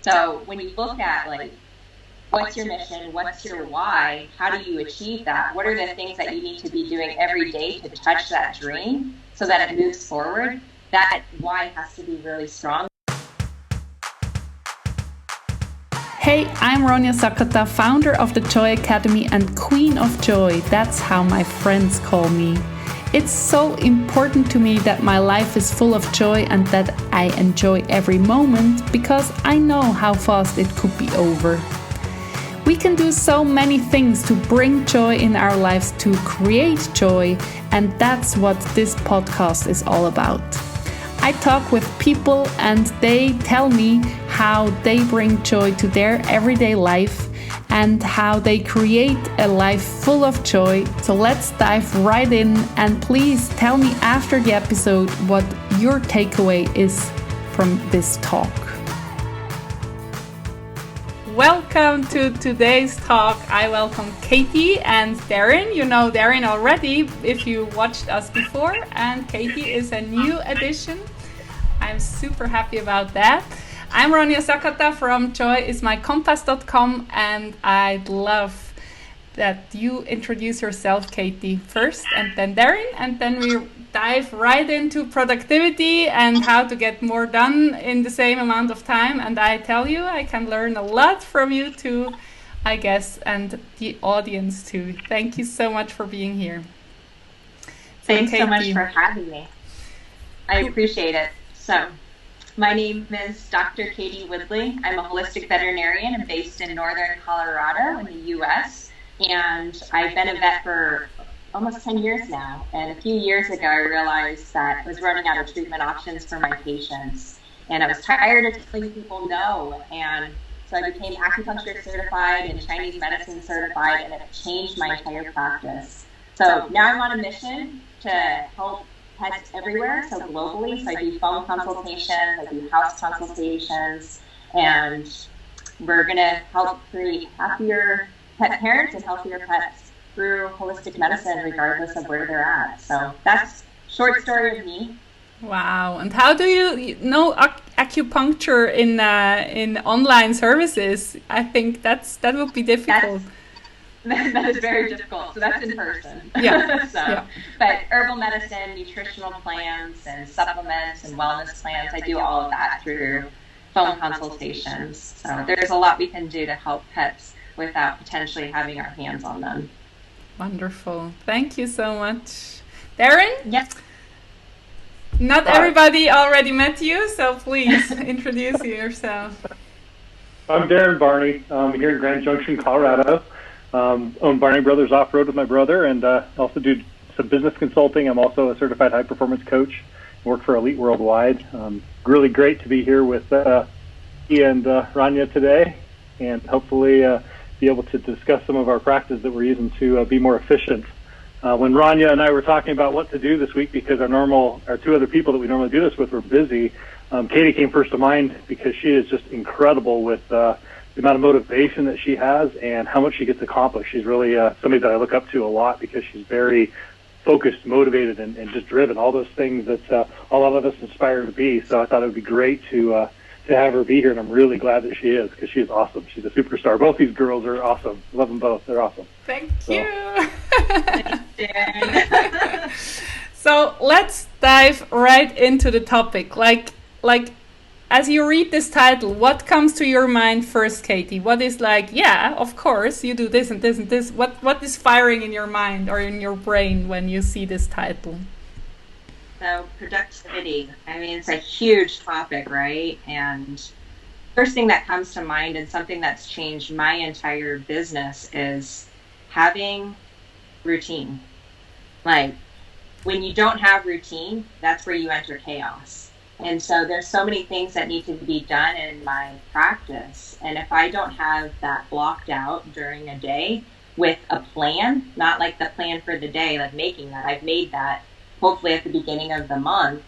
So when you look at like, what's your mission? What's your why? How do you achieve that? What are the things that you need to be doing every day to touch that dream so that it moves forward? That why has to be really strong. Hey, I'm Ronja Sakata, founder of the Joy Academy and Queen of Joy. That's how my friends call me. It's so important to me that my life is full of joy and that I enjoy every moment because I know how fast it could be over. We can do so many things to bring joy in our lives, to create joy, and that's what this podcast is all about. I talk with people and they tell me how they bring joy to their everyday life and how they create a life full of joy. So let's dive right in, and please tell me after the episode what your takeaway is from this talk. Welcome to today's talk. I welcome Katie and Darrin. You know Darrin already if you watched us before, and Katie is a new addition. I'm super happy about that. I'm Ronja Sakata from joyismycompass.com, and I'd love that you introduce yourself, Katie, first, and then Darrin, and then we dive right into productivity and how to get more done in the same amount of time. And I tell you, I can learn a lot from you too, I guess, and the audience too. Thank you so much for being here. Thanks so much for having me. I appreciate it. So, my name is Dr. Katie Woodley. I'm a holistic veterinarian. I'm based in northern Colorado in the U.S., and I've been a vet for almost 10 years now. And a few years ago, I realized that I was running out of treatment options for my patients. And I was tired of telling people no. And so I became acupuncture certified and Chinese medicine certified, and it changed my entire practice. So now I'm on a mission to help pets everywhere, so globally. So I do phone consultations, I do house consultations, and we're going to help create happier pet parents and healthier pets through holistic medicine, regardless of where they're at. So that's a short story of me. Wow! And how do you know acupuncture in online services? I think that would be difficult. That is very difficult. So that's in person. Yeah. Yeah. But herbal medicine, nutritional plans, and supplements and wellness plans, I do all of that through phone consultations. So there's a lot we can do to help pets without potentially having our hands on them. Wonderful. Thank you so much. Darrin? Yes. Not everybody already met you, so please introduce yourself. I'm Darrin Barney. I'm here in Grand Junction, Colorado. Own Barney Brothers Off-Road with my brother, and also do some business consulting. I'm also a certified high-performance coach. Work for Elite Worldwide. Really great to be here with Katie and Ronja today, and hopefully be able to discuss some of our practices that we're using to be more efficient. When Ronja and I were talking about what to do this week, because our two other people that we normally do this with were busy, Katie came first to mind because she is just incredible with the amount of motivation that she has and how much she gets accomplished. She's really somebody that I look up to a lot because she's very focused, motivated, and just driven, all those things that a lot of us aspire to be. So I thought it would be great to have her be here, and I'm really glad that she is, because she is awesome. She's a superstar. Both these girls are awesome. Love them both. They're awesome. Thank you. So let's dive right into the topic. Like as you read this title, what comes to your mind first, Katie? What is like, yeah, of course, you do this and this and this. What is firing in your mind or in your brain when you see this title? So productivity, I mean, it's a huge topic, right? And first thing that comes to mind, and something that's changed my entire business, is having routine. Like, when you don't have routine, that's where you enter chaos. And so there's so many things that need to be done in my practice. And if I don't have that blocked out during a day with a plan, not like the plan for the day, like making that, I've made that hopefully at the beginning of the month,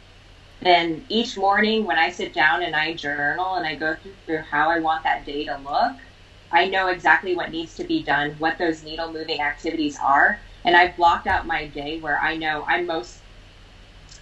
then each morning when I sit down and I journal and I go through how I want that day to look, I know exactly what needs to be done, what those needle moving activities are. And I've blocked out my day where I know I'm most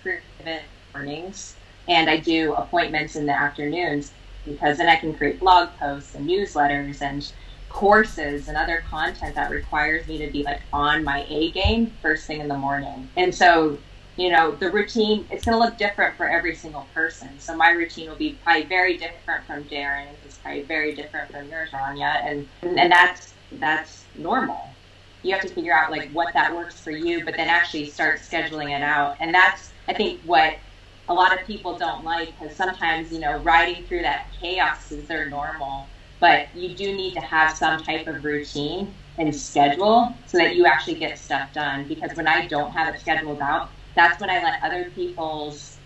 creative in the mornings and I do appointments in the afternoons. because then I can create blog posts and newsletters and courses and other content that requires me to be like on my A game first thing in the morning. And so, the routine, it's going to look different for every single person. So my routine will be probably very different from Darrin. It's probably very different from yours, Ronja. And that's normal. You have to figure out like what that works for you, but then actually start scheduling it out. And that's, I think, what a lot of people don't like, because sometimes, riding through that chaos is their normal. But you do need to have some type of routine and schedule so that you actually get stuff done. Because when I don't have it scheduled out, that's when I let other people's,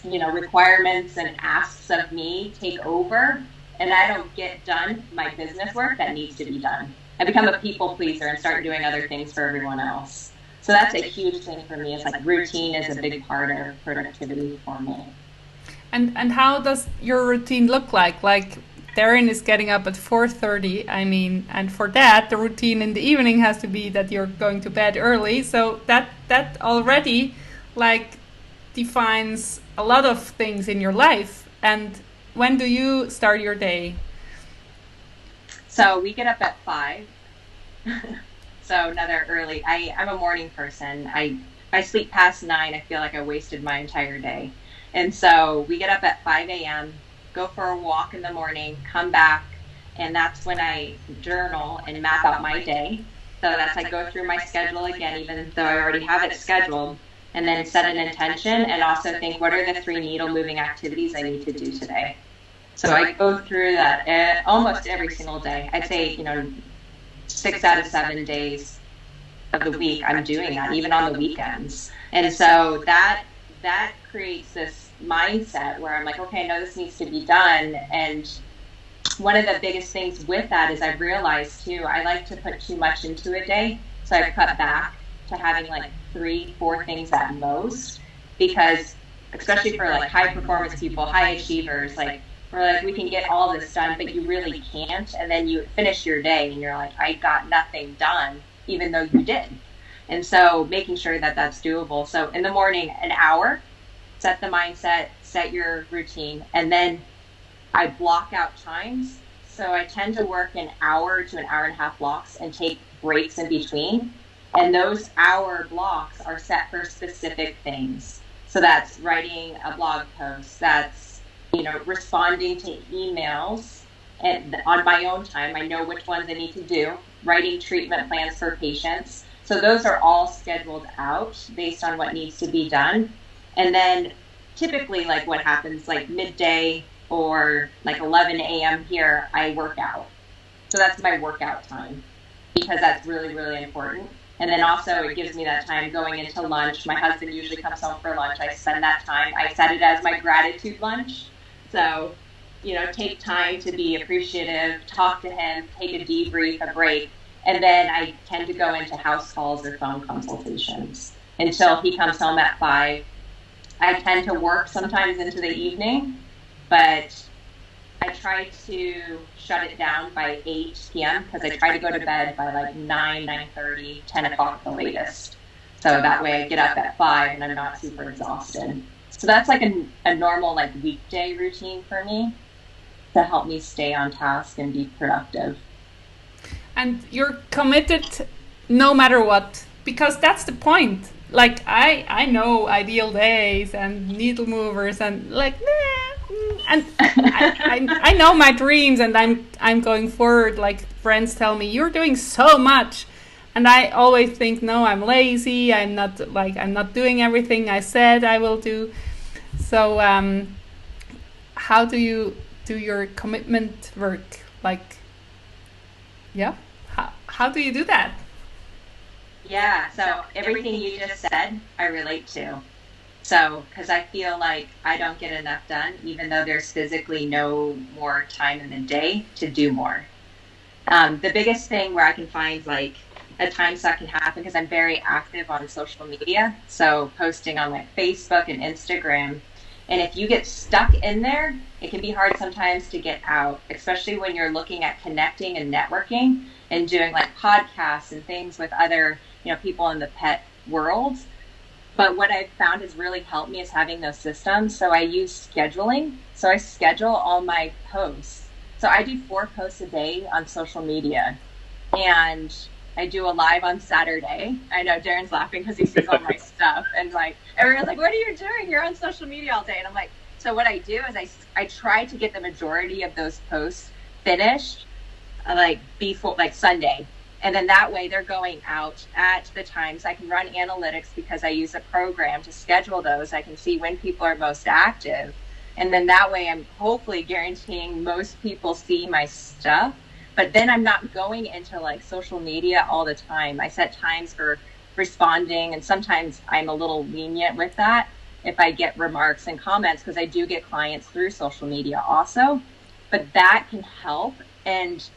requirements and asks of me take over, and I don't get done my business work that needs to be done. I become a people pleaser and start doing other things for everyone else. So that's a huge thing for me. It's like routine is a big part of productivity for me. And how does your routine look like? Like, Darrin is getting up at 4:30. And for that, the routine in the evening has to be that you're going to bed early. So that already like defines a lot of things in your life. And when do you start your day? So we get up at 5. So another early. I'm a morning person. I sleep past 9. I feel like I wasted my entire day. And so we get up at 5 a.m., go for a walk in the morning, come back, and that's when I journal and map out my day. So that's, I go through my schedule again, even though I already have it scheduled, and then set an intention and also think, what are the 3 needle moving activities I need to do today? So I go through that almost every single day. I'd say, 6 out of 7 days of the week I'm doing that, even on the weekends. And so that creates this mindset where I'm like, okay, I know this needs to be done. And one of the biggest things with that is I've realized too, I like to put too much into a day. So I've cut back to having like 3-4 things at most, because especially for like high performance people, high achievers, like we're like, we can get all this done, but you really can't. And then you finish your day and you're like, I got nothing done, even though you did. And so making sure that that's doable. So in the morning, an hour, set the mindset, set your routine, and then I block out times. So I tend to work an hour to an hour and a half blocks and take breaks in between. And those hour blocks are set for specific things. So that's writing a blog post, that's, responding to emails and on my own time. I know which ones I need to do, writing treatment plans for patients. So those are all scheduled out based on what needs to be done. And then typically like what happens like midday or like 11 a.m. here, I work out. So that's my workout time, because that's really, really important. And then also it gives me that time going into lunch. My husband usually comes home for lunch. I spend that time. I set it as my gratitude lunch. So, take time to be appreciative, talk to him, take a debrief, a break. And then I tend to go into house calls or phone consultations until he comes home at 5. I tend to work sometimes into the evening, but I try to shut it down by 8 p.m. because I try to go to bed by like 9, 9:30, 10 o'clock at the latest. So that way I get up at 5 and I'm not super exhausted. So that's like a normal like weekday routine for me to help me stay on task and be productive. And you're committed no matter what, because that's the point. Like I know ideal days and needle movers and like, and I know my dreams and I'm going forward. Like friends tell me, you're doing so much, and I always think, no, I'm lazy. I'm not doing everything I said I will do. So how do you do your commitment work? Like, yeah, how do you do that? Yeah, so everything you just said, I relate to. So, because I feel like I don't get enough done, even though there's physically no more time in the day to do more. The biggest thing where I can find like a time suck can happen, because I'm very active on social media, so posting on like Facebook and Instagram. And if you get stuck in there, it can be hard sometimes to get out, especially when you're looking at connecting and networking and doing like podcasts and things with other, people in the pet world. But what I've found has really helped me is having those systems. So I use scheduling. So I schedule all my posts. So I do 4 posts a day on social media. And I do a live on Saturday. I know Darren's laughing because he sees all my stuff. And like, everyone's like, what are you doing? You're on social media all day. And I'm like, so what I do is I try to get the majority of those posts finished like before, like Sunday. And then that way they're going out at the times. I can run analytics because I use a program to schedule those. I can see when people are most active. And then that way I'm hopefully guaranteeing most people see my stuff. But then I'm not going into like social media all the time. I set times for responding, and sometimes I'm a little lenient with that if I get remarks and comments, because I do get clients through social media also. But that can help. And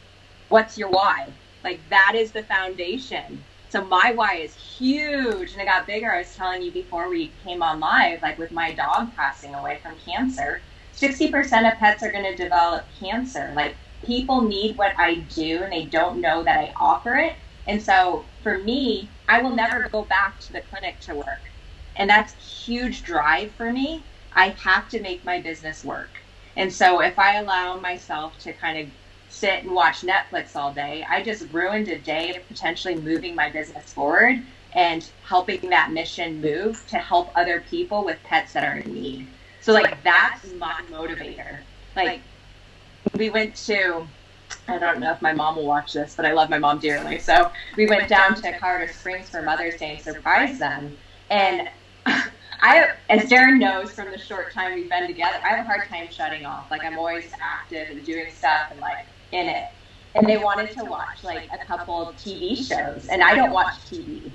what's your why? Like, that is the foundation. So my why is huge, and it got bigger. I was telling you before we came on live, like with my dog passing away from cancer, 60% of pets are going to develop cancer. Like, people need what I do, and they don't know that I offer it. And so for me, I will never go back to the clinic to work. And that's a huge drive for me. I have to make my business work. And so if I allow myself to kind of sit and watch Netflix all day, I just ruined a day of potentially moving my business forward and helping that mission move to help other people with pets that are in need. So like, that's my motivator. Like, we went to, I don't know if my mom will watch this, but I love my mom dearly. So we went down to Colorado Springs for Mother's Day and surprised them. And as Darren knows from the short time we've been together, I have a hard time shutting off. Like, I'm always active and doing stuff and like in it. And they wanted to watch like a couple of TV shows, and I don't watch TV.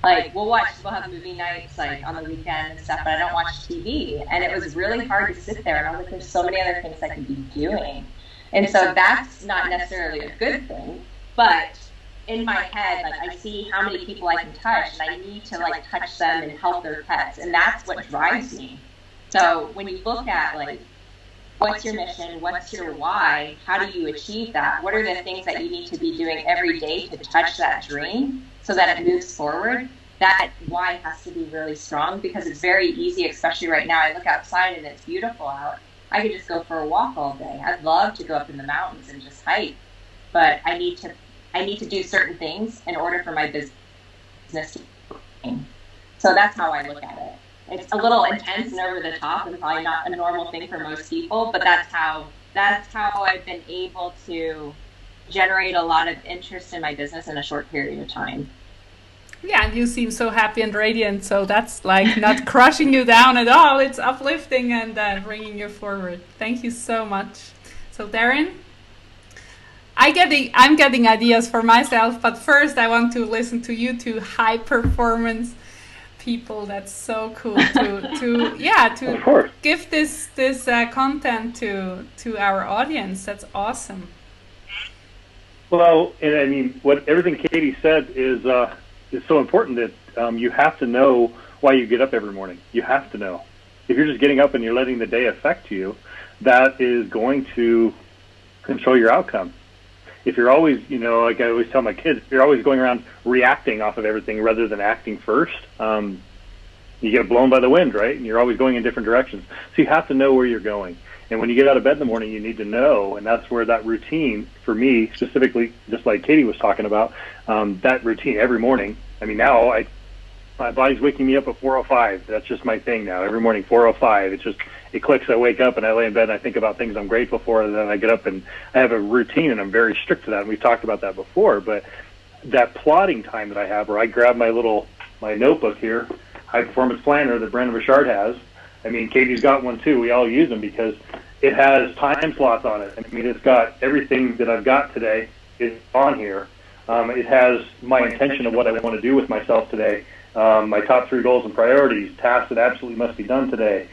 Like, we'll have movie nights like on the weekend and stuff, but I don't watch TV. And it was really hard to sit there, and I was like, there's so many other things I could be doing. And so that's not necessarily a good thing, but in my head, like, I see how many people I can touch, and I need to like touch them and help their pets, and that's what drives me. So when you look at like, what's your mission, what's your why, how do you achieve that, what are the things that you need to be doing every day to touch that dream so that it moves forward, that why has to be really strong, because it's very easy, especially right now. I look outside and it's beautiful out. I could just go for a walk all day. I'd love to go up in the mountains and just hike, but I need to do certain things in order for my business to work. So that's how I look at it. It's a little intense and over the top, and probably not a normal thing for most people, but that's how I've been able to generate a lot of interest in my business in a short period of time. Yeah, and you seem so happy and radiant, so that's like not crushing you down at all. It's uplifting and bringing you forward. Thank you so much. So Darrin, I'm getting ideas for myself, but first I want to listen to you two high performance people. That's so cool to give this content to our audience. That's awesome. Well, and I mean, what everything Katie said is so important, that you have to know why you get up every morning. You have to know. If you're just getting up and you're letting the day affect you, that is going to control your outcome. If you're always, like I always tell my kids, if you're always going around reacting off of everything rather than acting first, you get blown by the wind, right? And you're always going in different directions. So you have to know where you're going. And when you get out of bed in the morning, you need to know, and that's where that routine, for me specifically, just like Katie was talking about, that routine every morning. I mean, now my body's waking me up at 4:05. That's just my thing now. Every morning, 4:05. It clicks. I wake up and I lay in bed and I think about things I'm grateful for, and then I get up and I have a routine, and I'm very strict to that. And we've talked about that before, but that plotting time that I have, where I grab my notebook here, high performance planner that Brandon Richard has. I mean, Katie's got one too. We all use them because it has time slots on it. I mean, it's got everything that I've got today is on here. It has my intention of what I want to do with myself today, my top 3 goals and priorities, tasks that absolutely must be done today,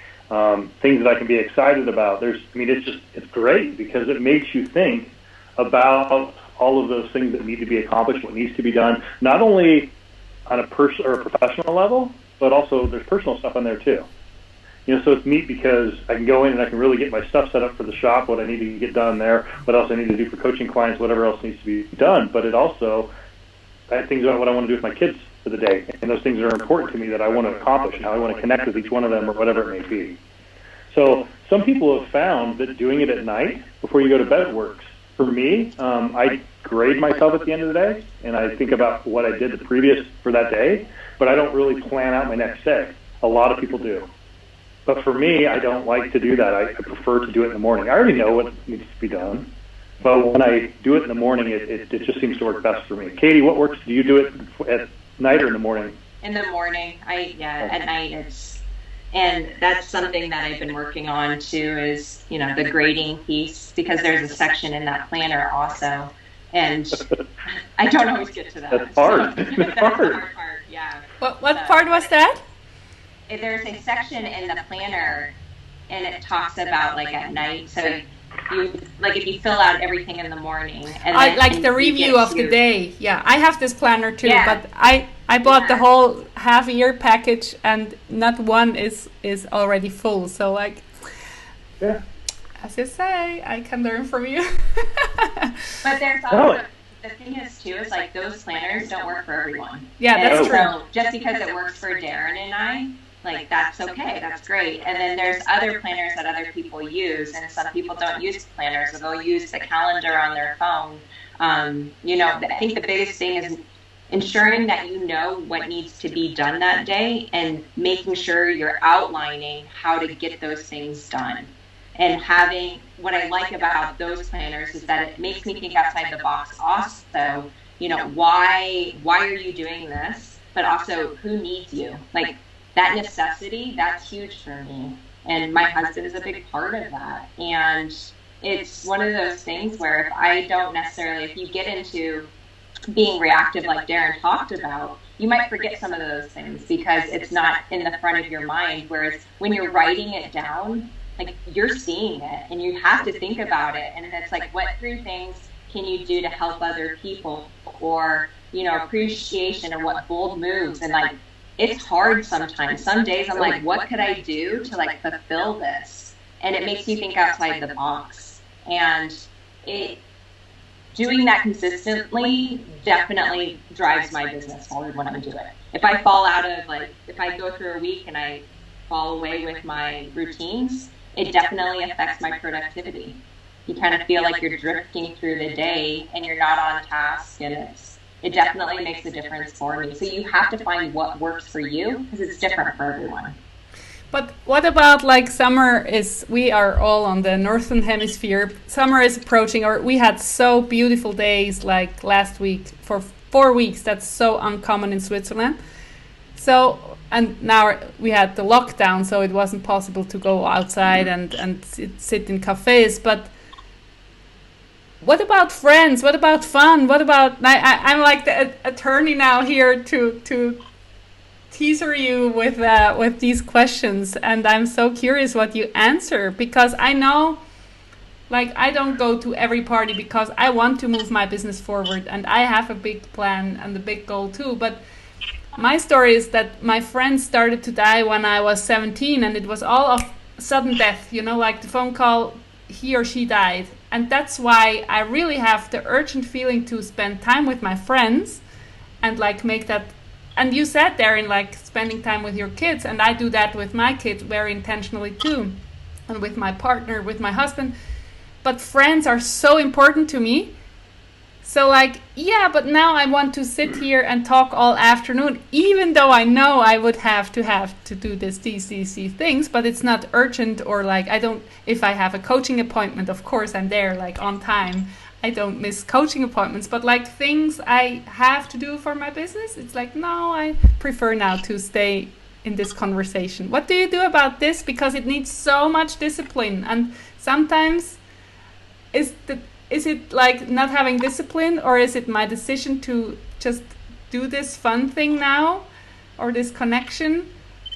things that I can be excited about. It's great because it makes you think about all of those things that need to be accomplished, what needs to be done, not only on a personal or a professional level, but also there's personal stuff on there too. So it's neat because I can go in and I can really get my stuff set up for the shop, what I need to get done there, what else I need to do for coaching clients, whatever else needs to be done. But it also, I have things about what I want to do with my kids for the day. And those things are important to me that I want to accomplish and how I want to connect with each one of them or whatever it may be. So some people have found that doing it at night before you go to bed works. For me, I grade myself at the end of the day, and I think about what I did the previous for that day, but I don't really plan out my next day. A lot of people do. But for me, I don't like to do that. I prefer to do it in the morning. I already know what needs to be done, but when I do it in the morning, it just seems to work best for me. Katie, what works? Do you do it at night or in the morning? In the morning. At night and that's something that I've been working on too, is, the grading piece, because there's a section in that planner also. And I don't always get to that. That's hard. That's the hard part, yeah. What part was that? There's a section in the planner, and it talks about at night. So if you fill out everything in the morning, and then, the review of the day. Yeah, I have this planner too, yeah. But I bought the whole half-year package, and not one is already full. So yeah. As you say, I can learn from you. But there's also, the thing is too, is those planners don't work for everyone. Yeah, that's true. So just because it works for Darrin and I, that's okay, that's great. And then there's other planners that other people use, and some people don't use planners, or they'll use the calendar on their phone. I think the biggest thing is ensuring that you know what needs to be done that day, and making sure you're outlining how to get those things done. And what I like about those planners is that it makes me think outside the box also, why are you doing this? But also, who needs you? That necessity, that's huge for me. And my husband is a big part of that. And it's one of those things where if you get into being reactive like Darrin talked about, you might forget some of those things because it's not in the front of your mind. Whereas when you're writing it down, you're seeing it, and you have to think about it. And it's what 3 things can you do to help other people, or, appreciation, or what bold moves. And it's hard sometimes. Some days I'm what could I do to fulfill this? And it makes you think outside the box. And doing that consistently definitely drives my business forward when I do it. If I fall out of if I go through a week and I fall away with my routines, it definitely affects my productivity. You kind of feel like you're drifting through the day and you're not on task, and it definitely makes a difference for me. So you have to find what works for you, because it's different for everyone. But what about summer we are all on the northern hemisphere. Summer is approaching, or we had so beautiful days last week for 4 weeks. That's so uncommon in Switzerland. So, and now we had the lockdown, so it wasn't possible to go outside and sit in cafes. But what about friends? What about fun? What about, I'm like the attorney now here to teaser you with these questions, and I'm so curious what you answer, because I know I don't go to every party because I want to move my business forward, and I have a big plan and a big goal too. But my story is that my friends started to die when I was 17, and it was all of sudden death, the phone call, he or she died. And that's why I really have the urgent feeling to spend time with my friends and make that. And you said, Darrin, spending time with your kids, and I do that with my kids very intentionally too, and with my partner, with my husband. But friends are so important to me. So but now I want to sit here and talk all afternoon, even though I know I would have to do these things, but it's not urgent, or I don't, if I have a coaching appointment, of course I'm there on time. I don't miss coaching appointments, but things I have to do for my business, it's no, I prefer now to stay in this conversation. What do you do about this? Because it needs so much discipline, and sometimes is it not having discipline, or is it my decision to just do this fun thing now, or this connection?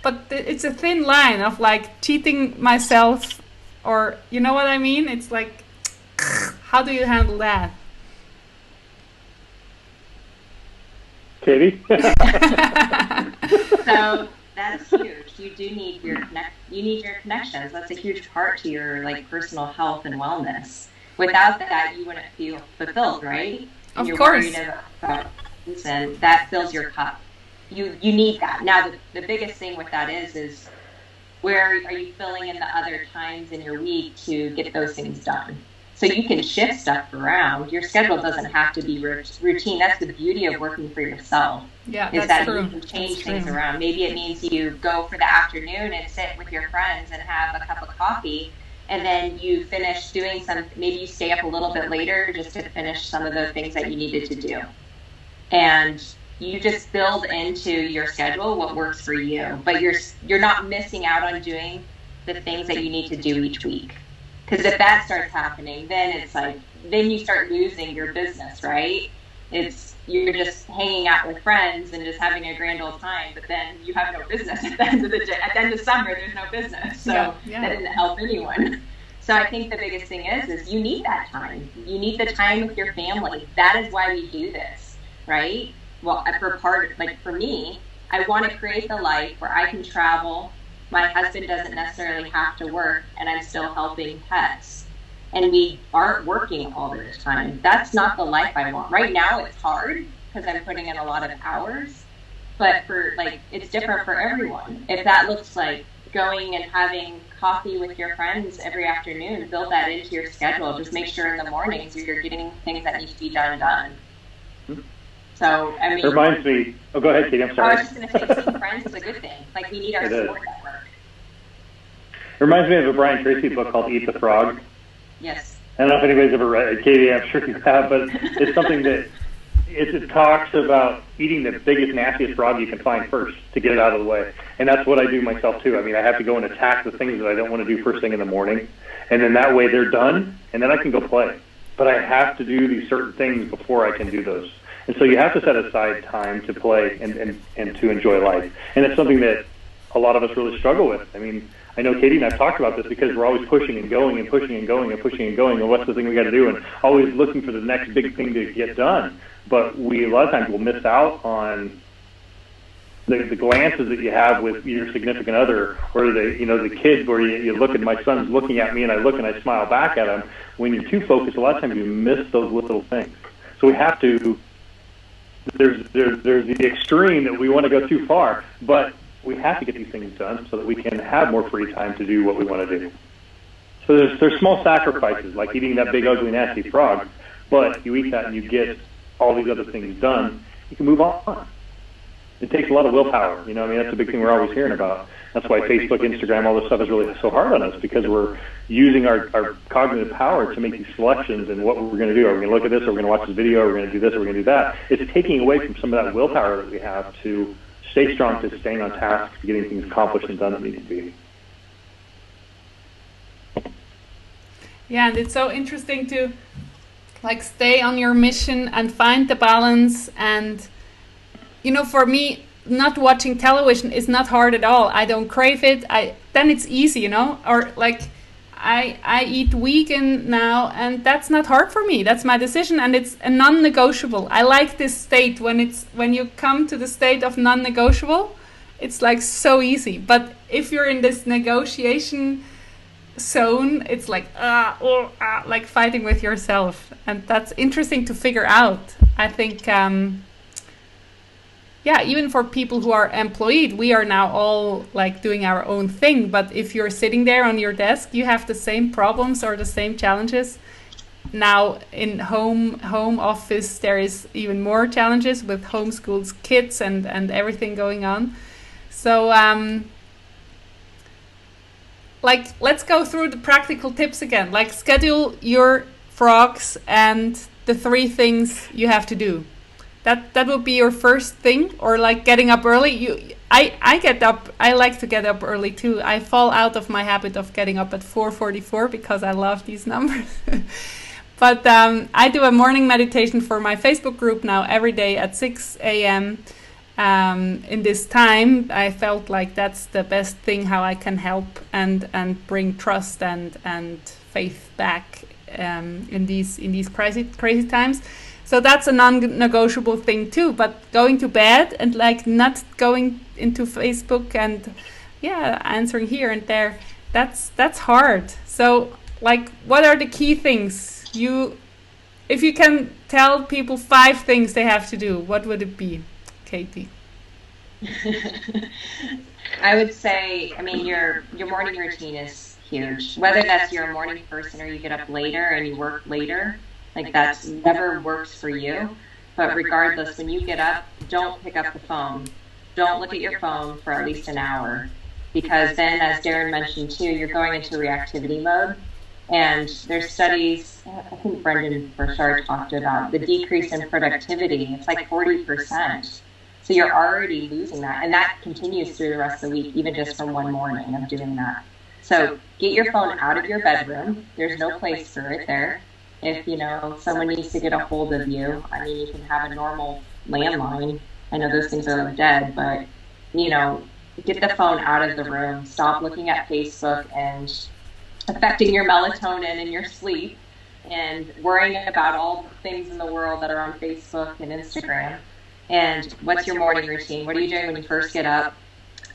But it's a thin line of cheating myself, or you know what I mean? It's how do you handle that? Katie? So that's huge. You do need your connections. That's a huge part to your personal health and wellness. Without that, you wouldn't feel fulfilled, right? Of course. Worried about, and that fills your cup. you need that. Now, the biggest thing with that is where are you filling in the other times in your week to get those things done? So you can shift stuff around. Your schedule doesn't have to be routine. That's the beauty of working for yourself. Yeah, is that you can change things around. Maybe it means you go for the afternoon and sit with your friends and have a cup of coffee, and then you finish doing maybe you stay up a little bit later just to finish some of the things that you needed to do. And you just build into your schedule what works for you, but you're not missing out on doing the things that you need to do each week. Because if that starts happening, then it's like, then you start losing your business, right? You're just hanging out with friends and just having a grand old time, but then you have no business at the end of the day. At the end of summer, there's no business. So that doesn't help anyone. So I think the biggest thing is you need that time. You need the time with your family. That is why we do this, right? Well, for me, I want to create the life where I can travel. My husband doesn't necessarily have to work, and I'm still helping pets. And we aren't working all the time. That's not the life I want. Right now, it's hard because I'm putting in a lot of hours. But it's different for everyone. If that looks like going and having coffee with your friends every afternoon, build that into your schedule. Just make sure in the mornings you're getting things that need to be done. So, I mean, it reminds me. Oh, go ahead, Katie. I'm sorry. I was just going to say, seeing friends is a good thing. Like, we need our support network. It reminds me of a Brian Tracy book called Eat the Frog. Yes. I don't know if anybody's ever read it. Katie, I'm sure you have, but it's something that it talks about eating the biggest, nastiest frog you can find first to get it out of the way. And that's what I do myself, too. I mean, I have to go and attack the things that I don't want to do first thing in the morning. And then that way they're done, and then I can go play. But I have to do these certain things before I can do those. And so you have to set aside time to play and to enjoy life. And it's something that a lot of us really struggle with. I mean, I know Katie and I have talked about this because we're always pushing and going and pushing and going and pushing and going, and what's the thing we got to do, and always looking for the next big thing to get done. But a lot of times will miss out on the glances that you have with your significant other, or the kids where you look and my son's looking at me and I look and I smile back at him. When you're too focused, a lot of times you miss those little things. So we have to. There's the extreme that we want to go too far, but we have to get these things done so that we can have more free time to do what we want to do. So there's small sacrifices, like eating that big, ugly, nasty frog, but you eat that and you get all these other things done, you can move on. It takes a lot of willpower. I mean, that's a big thing we're always hearing about. That's why Facebook, Instagram, all this stuff is really so hard on us, because we're using our cognitive power to make these selections and what we're going to do. Are we going to look at this? Are we going to watch this video? Are we going to do this? Are we going to do that? It's taking away from some of that willpower that we have to stay strong, to staying on task, to getting things accomplished and done that need to be. Yeah, and it's so interesting to stay on your mission and find the balance. And for me, not watching television is not hard at all. I don't crave it. Then it's easy, or I eat vegan now, and that's not hard for me. That's my decision, and it's a non-negotiable. I like this state when you come to the state of non-negotiable, it's so easy. But if you're in this negotiation zone, it's like fighting with yourself, and that's interesting to figure out. I think even for people who are employed, we are now all doing our own thing. But if you're sitting there on your desk, you have the same problems or the same challenges. Now in home office, there is even more challenges with homeschooled kids and everything going on. So let's go through the practical tips again. Schedule your frogs and the 3 things you have to do. That would be your first thing, or getting up early. I get up. I like to get up early too. I fall out of my habit of getting up at 4:44 because I love these numbers. But I do a morning meditation for my Facebook group now every day at 6 a.m. In this time, I felt like that's the best thing how I can help and bring trust and faith back in these crazy times. So that's a non-negotiable thing too. But going to bed and not going into Facebook and answering here and there, that's hard. So what are the key things? If you can tell people 5 things they have to do, what would it be, Katie? I would say, I mean, your morning routine is huge. Whether that's you're a morning person or you get up later and you work later, like that's never works for you. But regardless, when you get up, don't pick up the phone. Don't look at your phone for at least an hour. Because then, as Darrin mentioned too, you're going into reactivity mode. And there's studies, I think Brendan Burchard talked about the decrease in productivity. It's like 40%. So you're already losing that. And that continues through the rest of the week, even just from one morning of doing that. So get your phone out of your bedroom. There's no place for it there. If, someone needs to get a hold of you, I mean, you can have a normal landline. I know those things are dead, but, get the phone out of the room. Stop looking at Facebook and affecting your melatonin and your sleep and worrying about all the things in the world that are on Facebook and Instagram. And what's your morning routine? What are you doing when you first get up?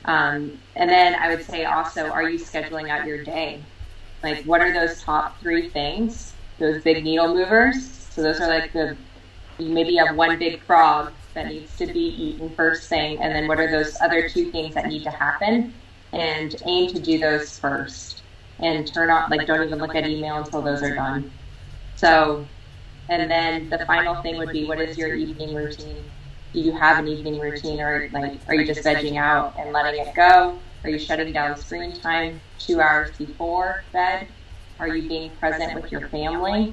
And then I would say also, are you scheduling out your day? Like, what are those top 3 things? Those big needle movers. So those are like maybe you have one big frog that needs to be eaten first thing. And then what are those other 2 things that need to happen? And aim to do those first. And turn off, don't even look at email until those are done. So, and then the final thing would be, what is your evening routine? Do you have an evening routine, or are you just vegging out and letting it go? Are you shutting down screen time 2 hours before bed? Are you being present with your family?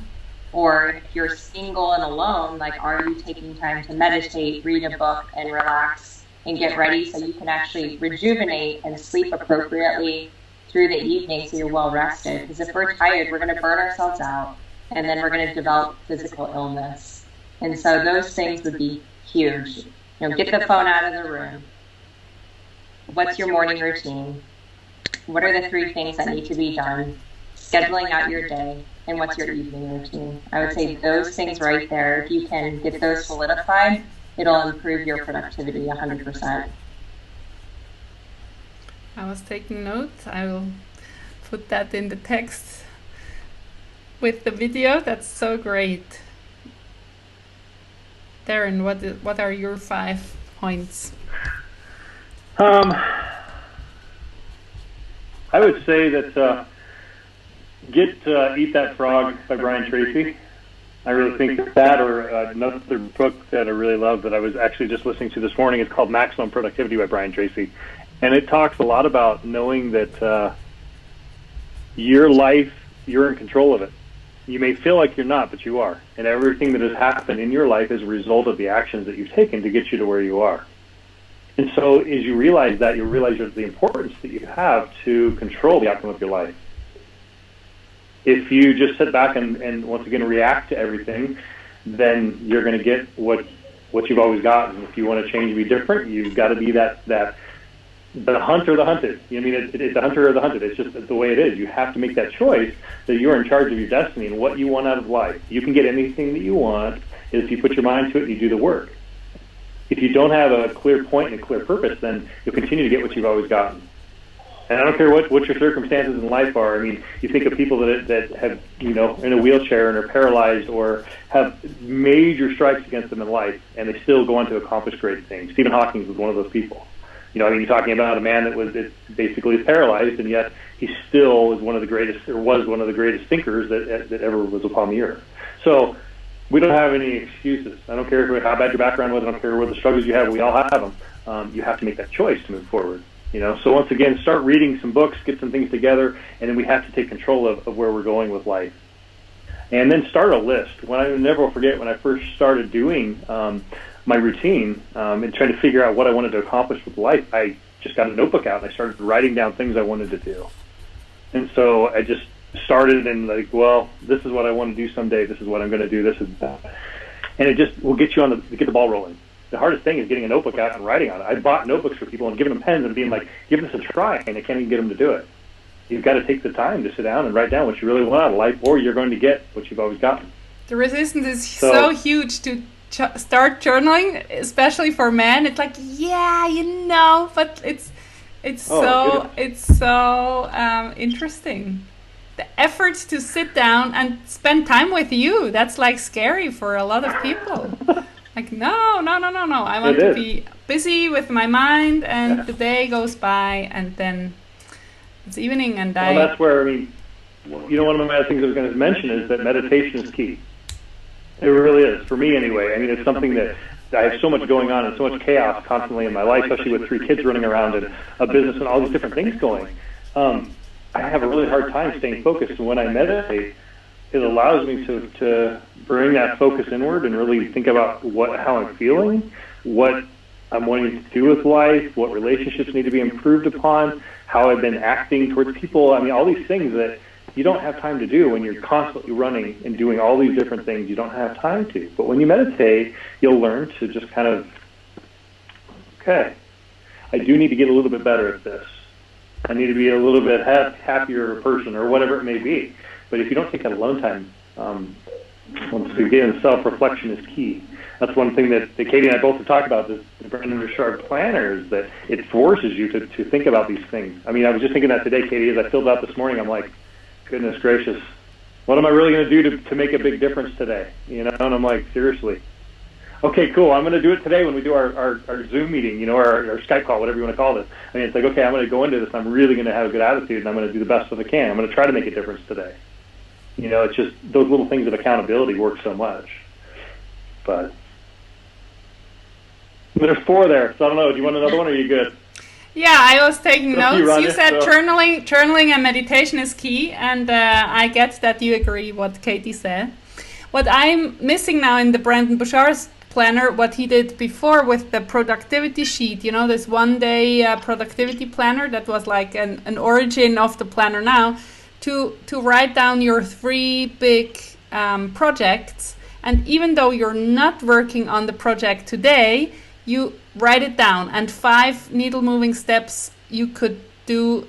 Or if you're single and alone, are you taking time to meditate, read a book, and relax and get ready so you can actually rejuvenate and sleep appropriately through the evening so you're well rested? Because if we're tired, we're going to burn ourselves out, and then we're going to develop physical illness. And so those things would be huge. Get the phone out of the room. What's your morning routine? What are the 3 things that need to be done? Scheduling out your day, and what's your evening routine? I would say those things right there, if you can get those solidified, it'll improve your productivity 100%. I was taking notes. I will put that in the text with the video. That's so great. Darrin, what are your 5 points? I would say that Eat That Frog by Brian Tracy. I really think that, or another book that I really love that I was actually just listening to this morning, is called Maximum Productivity by Brian Tracy. And it talks a lot about knowing that your life, you're in control of it. You may feel like you're not, but you are. And everything that has happened in your life is a result of the actions that you've taken to get you to where you are. And so as you realize that, you realize the importance that you have to control the outcome of your life. If you just sit back and once again react to everything, then you're going to get what you've always gotten. If you want to change and be different, you've got to be the hunt or the hunted. It's the hunter or the hunted. It's just the way it is. You have to make that choice that you're in charge of your destiny and what you want out of life. You can get anything that you want if you put your mind to it and you do the work. If you don't have a clear point and a clear purpose, then you'll continue to get what you've always gotten. And I don't care what your circumstances in life are. I mean, you think of people that have, in a wheelchair and are paralyzed or have major strikes against them in life, and they still go on to accomplish great things. Stephen Hawking was one of those people. You're talking about a man that basically is paralyzed, and yet he still is was one of the greatest thinkers that ever was upon the earth. So we don't have any excuses. I don't care how bad your background was. I don't care what the struggles you have. We all have them. You have to make that choice to move forward. So once again, start reading some books, get some things together, and then we have to take control of where we're going with life. And then start a list. I never will forget when I first started doing my routine and trying to figure out what I wanted to accomplish with life, I just got a notebook out and I started writing down things I wanted to do. And so I just started and this is what I want to do someday. This is what I'm going to do. This is that. And it just will get you get the ball rolling. The hardest thing is getting a notebook out and writing on it. I bought notebooks for people and giving them pens and being like, give this a try, and I can't even get them to do it. You've got to take the time to sit down and write down what you really want out of life, or you're going to get what you've always gotten. The resistance is so huge to start journaling, especially for men. It's like, but it's so interesting. The efforts to sit down and spend time with you, that's like scary for a lot of people. Like, no. I want to be busy with my mind, and the day goes by, and then it's evening, and that's where, one of my things I was going to mention is that meditation is key. It really is, for me anyway. It's something that I have so much going on and so much chaos constantly in my life, especially with 3 kids running around and a business and all these different things going. I have a really hard time staying focused, and when I meditate, it allows me to bring that focus inward and really think about how I'm feeling, what I'm wanting to do with life, what relationships need to be improved upon, how I've been acting towards people. All these things that you don't have time to do when you're constantly running and doing all these different things. You don't have time to. But when you meditate, you'll learn to just kind of, okay, I do need to get a little bit better at this. I need to be a little bit happier person, or whatever it may be. But if you don't take that alone time, once we get into self-reflection is key. That's one thing that Katie and I both have talked about, the Brandon Richard planner, is that it forces you to think about these things. I was just thinking that today, Katie, as I filled out this morning. I'm like, goodness gracious, what am I really going to do to make a big difference today? And I'm like, seriously. Okay, cool. I'm going to do it today when we do our Zoom meeting, our Skype call, whatever you want to call it. It's like, okay, I'm going to go into this. I'm really going to have a good attitude, and I'm going to do the best that I can. I'm going to try to make a difference today. It's just those little things of accountability work so much. But there's 4 there, so I don't know. Do you want another one, or are you good? Yeah, I was taking notes. You said so. journaling and meditation is key, and I get that you agree what Katie said. What I'm missing now in the Brandon Bouchard's planner, what he did before with the productivity sheet, this 1-day productivity planner that was like an origin of the planner now, to write down your 3 big projects. And even though you're not working on the project today, you write it down, and 5 needle moving steps you could do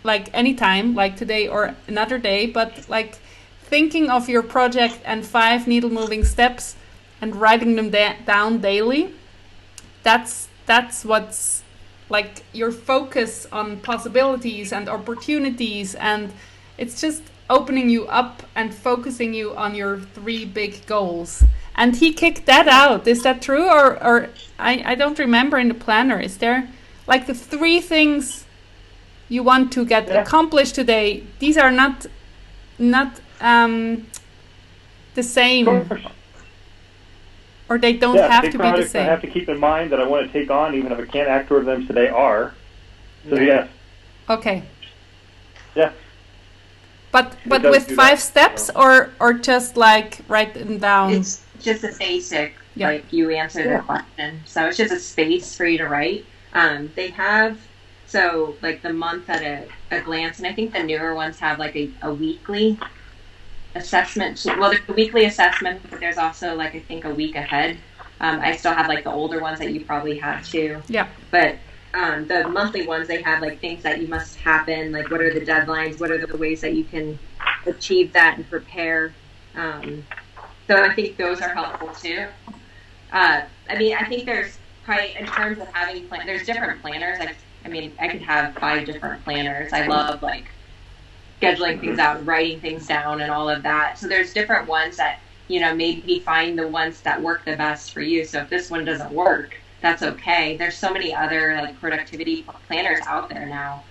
like anytime, like today or another day, but like thinking of your project and 5 needle moving steps and writing them down daily. That's what's like your focus on possibilities and opportunities, and it's just opening you up and focusing you on your 3 big goals. And he kicked that out. Is that true? Or I don't remember in the planner. Is there like the 3 things you want to get accomplished today? These are not the same. Or they don't have to be the same. I have to keep in mind that I want to take on, even if I can't act toward them today, are. So yes. Okay. Yeah. But with 5 steps, or just like write them down? It's just a basic, like you answer the question. So it's just a space for you to write. They have, so like the month at a glance, and I think the newer ones have like a weekly assessment. Well, there's a weekly assessment, but there's also like I think a week ahead. I still have like the older ones that you probably have too. Yeah. But the monthly ones, they have like things that you must happen, like what are the deadlines, what are the ways that you can achieve that and prepare. So I think those are helpful too. I think there's probably, in terms of having there's different planners. I could have 5 different planners. I love like scheduling things out, writing things down, and all of that. So there's different ones that, maybe find the ones that work the best for you. So if this one doesn't work, that's okay. There's so many other like productivity planners out there now.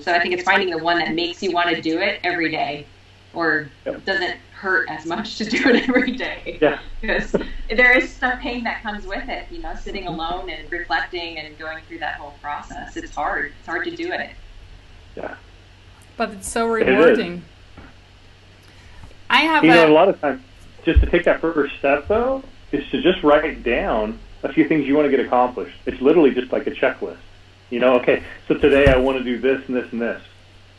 So I think it's finding the one that makes you want to do it every day, or doesn't hurt as much to do it every day. Yeah. Because there is some pain that comes with it, sitting alone and reflecting and going through that whole process. It's hard. It's hard to do it. Yeah. But it's so rewarding. I have a lot of times, just to take that first step, though, is to just write down a few things you want to get accomplished. It's literally just like a checklist. Okay, so today I want to do this and this and this.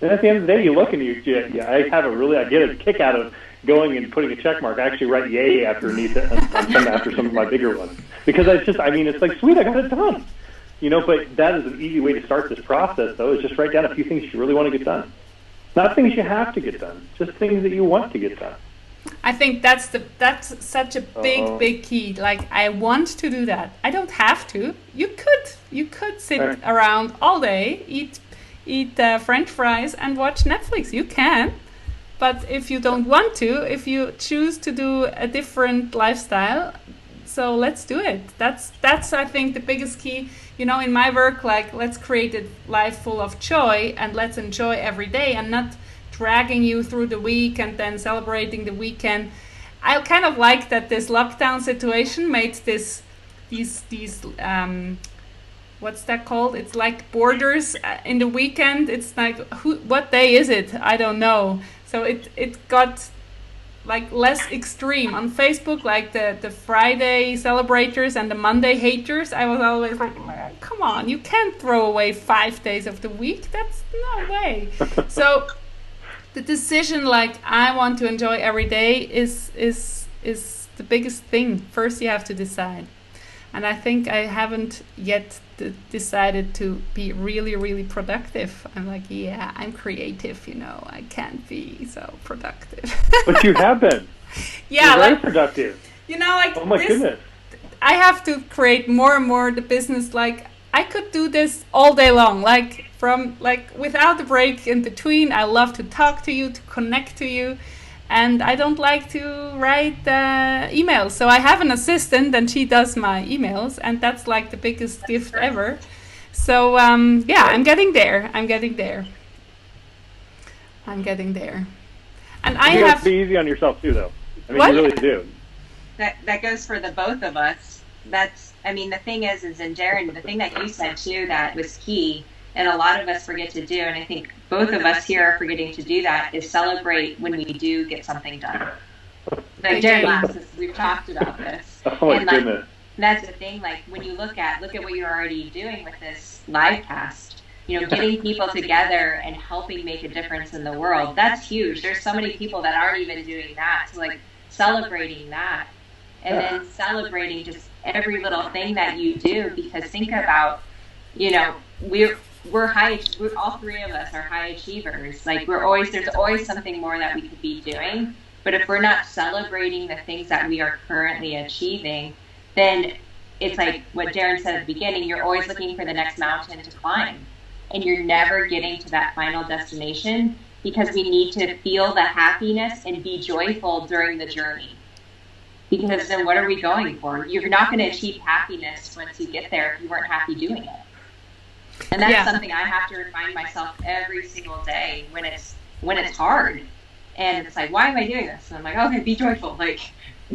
And at the end of the day, you look and I get a kick out of going and putting a check mark. I actually write yay after some of my bigger ones. Because it's like, sweet, I got it done. But that is an easy way to start this process, though, is just write down a few things you really want to get done. Not things you have to get done, just things that you want to get done. I think that's such a big key. Like, I want to do that. I don't have to. You could sit around all day, eat French fries and watch Netflix. You can. But if you don't want to, if you choose to do a different lifestyle, So let's do it. That's I think the biggest key. You know, in my work, like, let's create a life full of joy and let's enjoy every day and not dragging you through the week and then celebrating the weekend. I kind of like that this lockdown situation made these what's that called? It's like borders in the weekend. It's like, what day is it? I don't know. So it got like less extreme on Facebook, like the Friday celebrators and the Monday haters. I was always like, come on, you can't throw away 5 days of the week. That's no way. So the decision, like, I want to enjoy every day is the biggest thing. First you have to decide. And I think I haven't yet decided to be really, really productive. I'm like, yeah, I'm creative, you know, I can't be so productive. But you have been. Yeah, you're very productive. You know, like, oh my goodness. I have to create more and more the business. Like, I could do this all day long, like, from, like, without a break in between. I love to talk to you, to connect to you. And I don't like to write emails. So I have an assistant and she does my emails. And that's like the biggest gift ever. So, yeah, I'm getting there. And you have to be easy on yourself too, though. I mean, you really do. That goes for the both of us. I mean, the thing is in Darrin, the thing that you said too that was key, and a lot of us forget to do, and I think both of us here are forgetting to do that, is celebrate when we do get something done. Like Darrin laughs, we've talked about this. Oh my goodness. That's the thing, like, when you look at what you're already doing with this live cast, you know, getting people together and helping make a difference in the world, that's huge. There's so many people that aren't even doing that. So, like, celebrating that, and then celebrating just every little thing that you do, because think about, you know, we're all three of us are high achievers. Like, there's always something more that we could be doing. But if we're not celebrating the things that we are currently achieving, then it's like what Darrin said at the beginning, you're always looking for the next mountain to climb. And you're never getting to that final destination, because we need to feel the happiness and be joyful during the journey. Because then what are we going for? You're not going to achieve happiness once you get there if you weren't happy doing it. And that's something I have to remind myself every single day when it's hard. And it's like, why am I doing this? And I'm like, okay, be joyful. Like,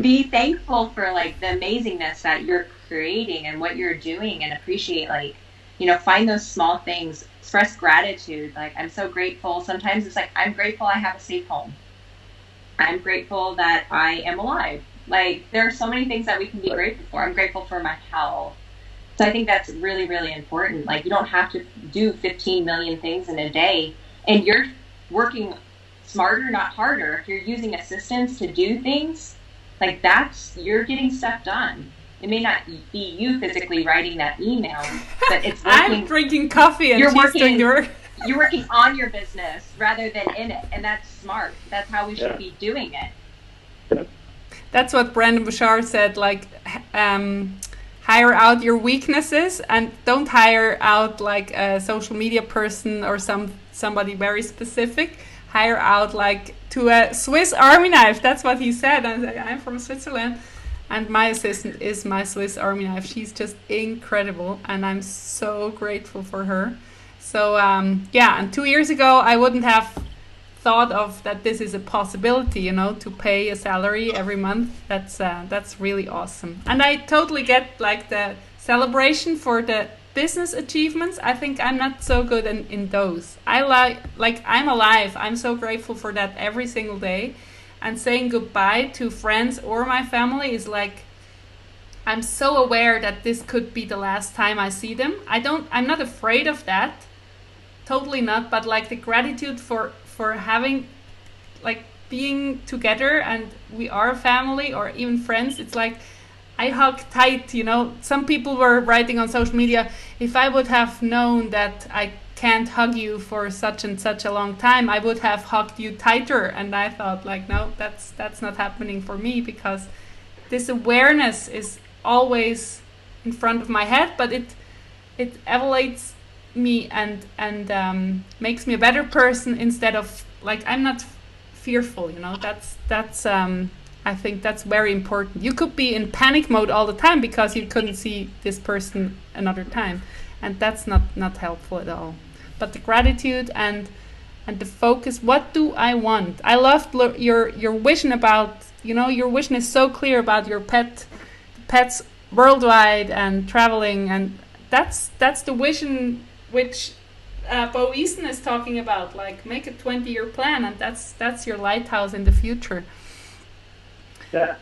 be thankful for, like, the amazingness that you're creating and what you're doing, and appreciate, like, you know, find those small things, express gratitude. Like, I'm so grateful. Sometimes it's like, I'm grateful I have a safe home. I'm grateful that I am alive. Like, there are so many things that we can be grateful for. I'm grateful for my health. So I think that's really, really important. Like, you don't have to do 15 million things in a day, and you're working smarter, not harder. If you're using assistants to do things, like, you're getting stuff done. It may not be you physically writing that email, but it's working. I'm drinking coffee and she's doing the work. You're working on your business rather than in it, and that's smart. That's how we should be doing it. That's what Brandon Bouchard said, like, hire out your weaknesses and don't hire out, like, a social media person or somebody very specific. Hire out, like, to a Swiss Army knife. That's what he said. And I'm from Switzerland, and my assistant is my Swiss Army knife. She's just incredible, and I'm so grateful for her. So, yeah, and 2 years ago, I wouldn't have thought of that this is a possibility, you know, to pay a salary every month. That's really awesome. And I totally get, like, the celebration for the business achievements. I think I'm not so good in those. I like I'm alive. I'm so grateful for that every single day. And saying goodbye to friends or my family is like, I'm so aware that this could be the last time I see them. I'm not afraid of that. Totally not. But, like, the gratitude for having, like, being together, and we are a family or even friends. It's like, I hug tight, you know. Some people were writing on social media, if I would have known that I can't hug you for such and such a long time, I would have hugged you tighter. And I thought, like, no, that's not happening for me, because this awareness is always in front of my head, but it elevates me and makes me a better person, instead of, like, I'm not fearful, you know. That's I'm I think that's very important. You could be in panic mode all the time because you couldn't see this person another time, and that's not helpful at all. But the gratitude and the focus. What do I want? I loved your vision about, your vision is so clear about your pets worldwide and traveling, and that's the vision which Bo Easton is talking about. Like, make a 20-year plan, and that's your lighthouse in the future. Yeah.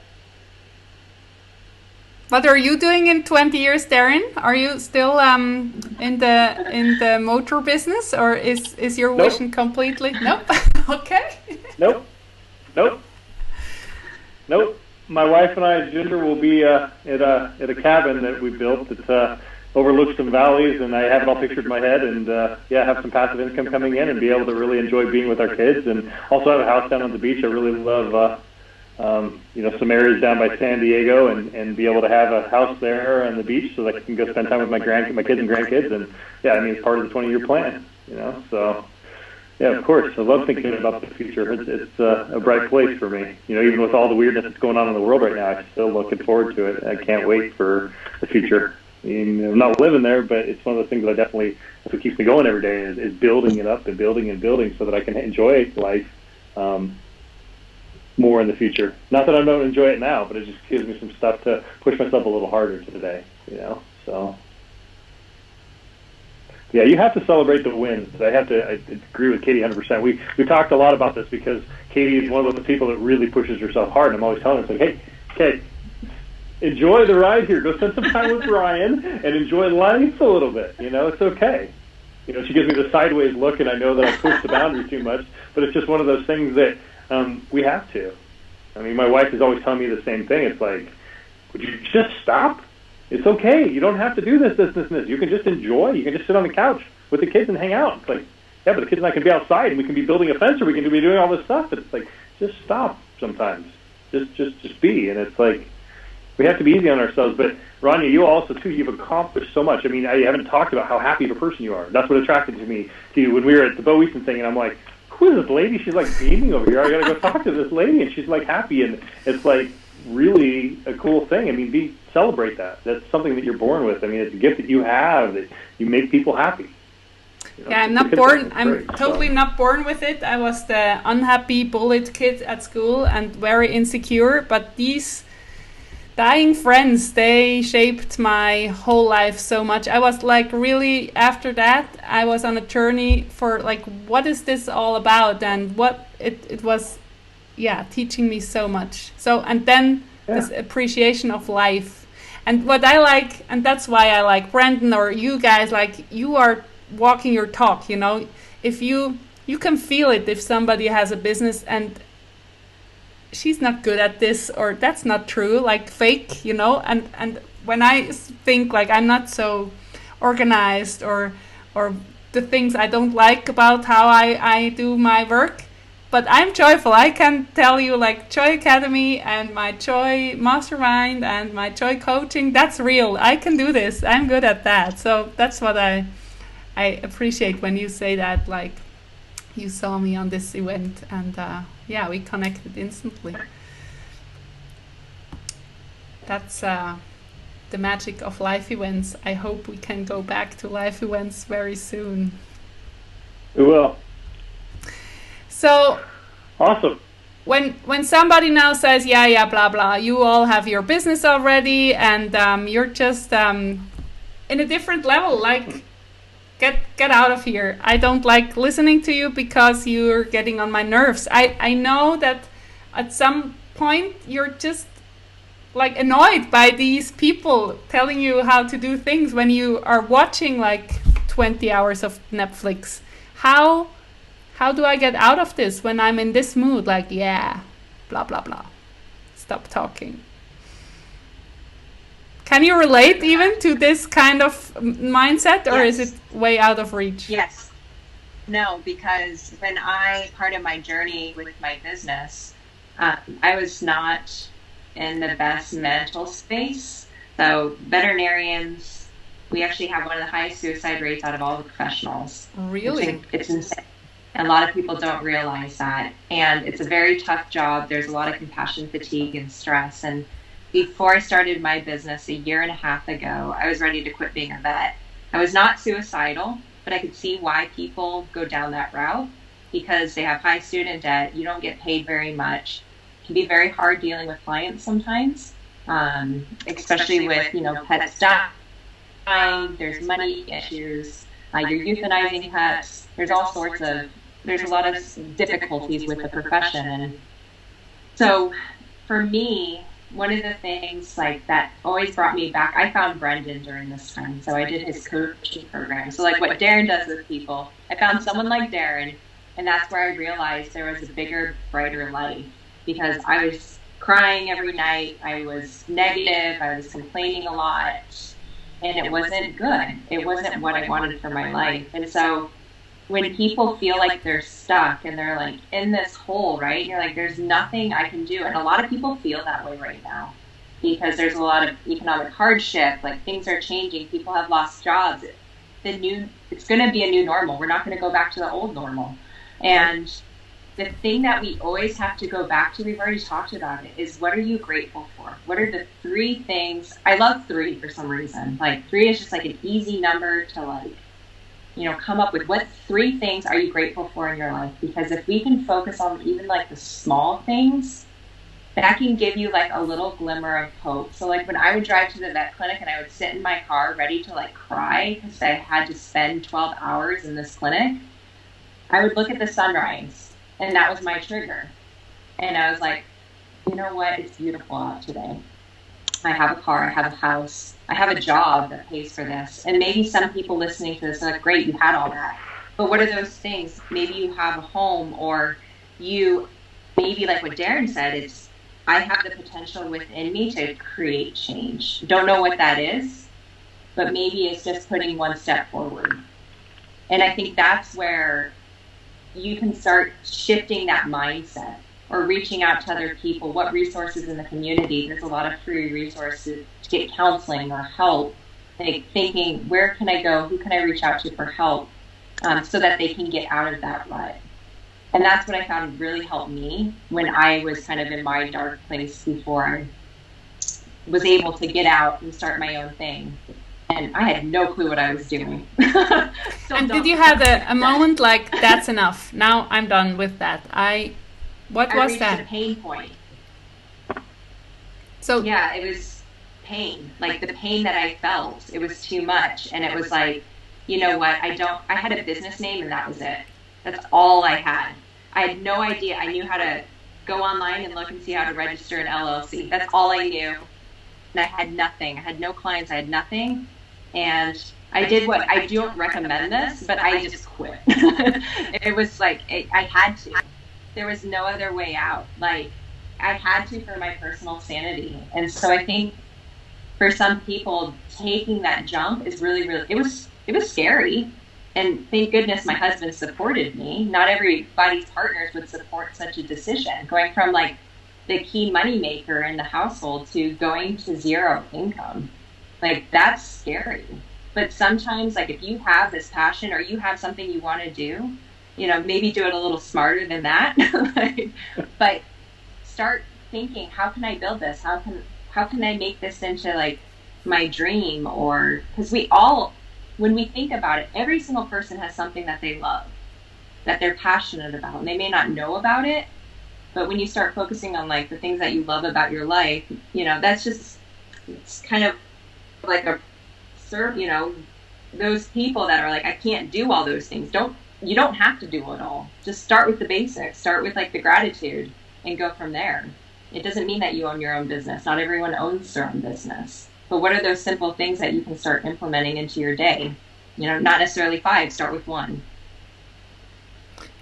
What are you doing in 20 years, Darrin? Are you still in the motor business, or is your vision completely? Nope. Okay. Nope. My wife and I, Ginger, will be at a cabin that we built that overlooks some valleys, and I have it all pictured in my head, and have some passive income coming in, and be able to really enjoy being with our kids, and also have a house down on the beach. I really love. Some areas down by San Diego, and be able to have a house there on the beach so that I can go spend time with my kids and grandkids. And it's part of the 20-year plan, So, of course, I love thinking about the future. It's a bright place for me. Even with all the weirdness that's going on in the world right now, I'm still looking forward to it. I can't wait for the future. I'm not living there, but it's one of the things that that's what keeps me going every day is building it up and building so that I can enjoy life. More in the future. Not that I don't enjoy it now, but it just gives me some stuff to push myself a little harder today, So, you have to celebrate the wins. I agree with Katie 100%. We talked a lot about this because Katie is one of those people that really pushes herself hard. And I'm always telling her, hey, Kate, enjoy the ride here. Go spend some time with Brian and enjoy life a little bit. It's okay. She gives me the sideways look, and I know that I push the boundary too much, but it's just one of those things that we have to. My wife is always telling me the same thing. It's like, would you just stop? It's okay. You don't have to do this. You can just enjoy. You can just sit on the couch with the kids and hang out. It's like, but the kids and I can be outside, and we can be building a fence, or we can be doing all this stuff. But it's like, just stop sometimes. Just be. And it's like, we have to be easy on ourselves. But Ronja, you also, too, you've accomplished so much. I haven't talked about how happy of a person you are. That's what attracted to you when we were at the Bo Easton thing, and I'm like, who is this lady? She's like beaming over here. I gotta go talk to this lady, and she's like happy, and it's like really a cool thing. Celebrate that. That's something that you're born with. It's a gift that you have, that you make people happy. I'm not born. I'm totally not born with it. I was the unhappy bullied kid at school and very insecure. But these dying friends, they shaped my whole life so much. I was like, really, after that, I was on a journey for like, what is this all about? And what it was, teaching me so much. So, and then this appreciation of life. And what I like, and that's why I like Brandon or you guys, like, you are walking your talk, if you can feel it if somebody has a business and she's not good at this, or that's not true, like fake, and when I think like I'm not so organized, or the things I don't like about how I do my work, but I'm joyful. I can tell you, like, Joy Academy and my Joy Mastermind and my Joy Coaching, that's real. I can do this. I'm good at that. So that's what I appreciate when you say that, like, you saw me on this event, and we connected instantly. That's the magic of life events. I hope we can go back to life events very soon. We will. So awesome. When somebody now says, blah blah, you all have your business already, and you're just in a different level, like, get out of here. I don't like listening to you because you're getting on my nerves. I know that at some point you're just like annoyed by these people telling you how to do things when you are watching like 20 hours of Netflix. How do I get out of this when I'm in this mood? Like, blah blah blah. Stop talking. Can you relate even to this kind of mindset, or is it way out of reach? Yes. No, because part of my journey with my business, I was not in the best mental space. So veterinarians, we actually have one of the highest suicide rates out of all the professionals. Really? It's insane. And a lot of people don't realize that. And it's a very tough job. There's a lot of compassion fatigue and stress. And before I started my business a year and a half ago, I was ready to quit being a vet. I was not suicidal, but I could see why people go down that route because they have high student debt. You don't get paid very much. It can be very hard dealing with clients sometimes, especially with, pets dying. There's money issues. You're euthanizing pets. There's a lot of difficulties with the profession. And so for me, one of the things that always brought me back, I found Brendan during this time. So I did his coaching program. So what Darrin does with people, I found someone like Darrin, and that's where I realized there was a bigger, brighter light because I was crying every night. I was negative. I was complaining a lot, and it wasn't good. It wasn't what I wanted for my life. And so when people feel like they're stuck and they're in this hole, right? You're there's nothing I can do. And a lot of people feel that way right now because there's a lot of economic hardship, things are changing. People have lost jobs. It's going to be a new normal. We're not going to go back to the old normal. And the thing that we always have to go back to, we've already talked about it, is what are you grateful for? What are the 3 things? I love 3 for some reason. 3 is just an easy number to come up with. What 3 things are you grateful for in your life? Because if we can focus on even the small things, that can give you a little glimmer of hope. So when I would drive to the vet clinic and I would sit in my car ready to cry because I had to spend 12 hours in this clinic, I would look at the sunrise and that was my trigger. And I was you know what? It's beautiful out today. I have a car, I have a house, I have a job that pays for this. And maybe some people listening to this are great, you had all that. But what are those things? Maybe you have a home, or maybe what Darrin said, it's, I have the potential within me to create change. Don't know what that is, but maybe it's just putting one step forward. And I think that's where you can start shifting that mindset, or reaching out to other people. What resources in the community? There's a lot of free resources to get counseling or help. Thinking, where can I go? Who can I reach out to for help? So that they can get out of that rut. And that's what I found really helped me when I was kind of in my dark place before I was able to get out and start my own thing. And I had no clue what I was doing. And did you have a moment that's enough? Now I'm done with that. What was that? I reached a pain point. So yeah, it was pain. The pain that I felt, it was too much. And it was you know what? I had a business name and that was it. That's all I had. I had no idea. I knew how to go online and look and see how to register an LLC. That's all I knew. And I had nothing. I had no clients. I had nothing. And I did what, I don't recommend this, but I just quit. It was I had to. There was no other way out. I had to for my personal sanity. And so I think for some people, taking that jump is really, really, it was scary. And thank goodness my husband supported me. Not everybody's partners would support such a decision. Going from the key money maker in the household to going to zero income. That's scary. But sometimes if you have this passion or you have something you want to do, maybe do it a little smarter than that. But start thinking, how can I build this? How can I make this into my dream? Or because when we think about it, every single person has something that they love, that they're passionate about, and they may not know about it. But when you start focusing on the things that you love about your life, that's just, it's kind of those people that are I can't do all those things. You don't have to do it all. Just start with the basics. Start with the gratitude and go from there. It doesn't mean that you own your own business. Not everyone owns their own business. But what are those simple things that you can start implementing into your day? Not necessarily 5, start with 1.